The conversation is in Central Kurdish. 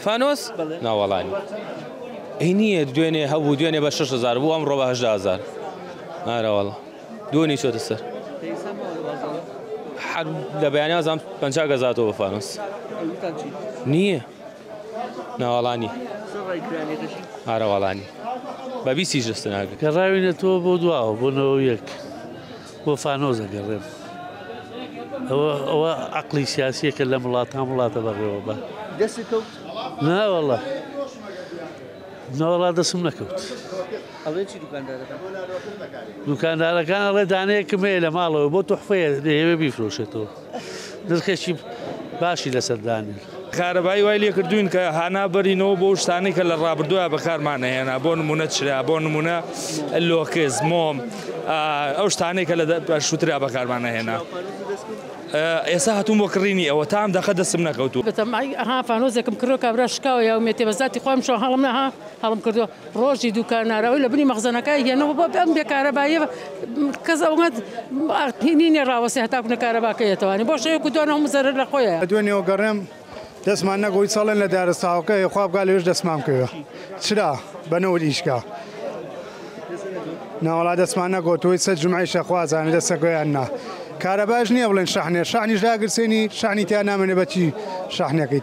فانوس ناوەڵانی ئەی نییە دوێنێ هەبوو دوێنێ بە 6,000 بوو ئەمڕۆ بە 18,000 ئارەوەڵە دوێنی چۆتە سەر لە بەیانیازم 50 گەزاتەوە بە فانوس نییە ناوەڵانی ئارەوەڵانی بە 20 جستە ناگەن گەڕاوینەتەوە بۆ دواوە بۆنەوە یەک بۆ فانۆز دەگەڕێن ئەوە عەقڵی سیاسیەکە لە وڵاتە بەڕێوە بە دەستی کەوت ناوەڵە ناوەڵا دەسم نەکەوت ئەڵێ چی دوکاندارەکان دوکاندارەکان ئەڵێ دانەیەکم هەیە لە ماڵەوە بۆ تۆحفەیە دەیەوێ بیفرۆشێتەوە دڵخێشی باشی لەسەر دانێن کارەبایی وای لێ کردوین کە هانا بەرینەوە بۆ شتانەی کە لە ڕابردووە بەکارمانە هێنا بۆ نمونە چرا بۆ نمونە لۆکز مۆم ئەو شتانەی کە لە شووترا بەکارمانە هێنا ئێستا هاتووم بۆ کڕینی ئەوە تام دەخە دەسم نەکەوتوو ها فانۆزێکم کردو کابرا شکاوە یا مێتێ بەزاتی خۆم شۆ هەڵم نەها هەڵم کردو ڕۆژی دوکاناراوی لە بنی مەخزەنەکەی هێنەوە بۆ ئەم بێکارەبایە کەس ئەوەت هینینێ ڕاوەسێ هەتاکوونە کارەباکەیەتوانی بۆ شەیەک و دوانە هەموو زەرر لە خۆیە دوێنێەوە گەڕێم دەستمان نەگۆی ساڵێن لە دارستاوەکە خوابگا لێش دەستمان کردوە چرا بەنەوە ئیشکا ناوەڵا دەستمان نەگۆتەوەی سەد جمعی شەخوازانە دەستەگۆیان نا کارەباش نییە بڵێن شەحنێ شەحنیش داگرسێنی شەحنی تیا نامێنێ بەچی شەحنەکەی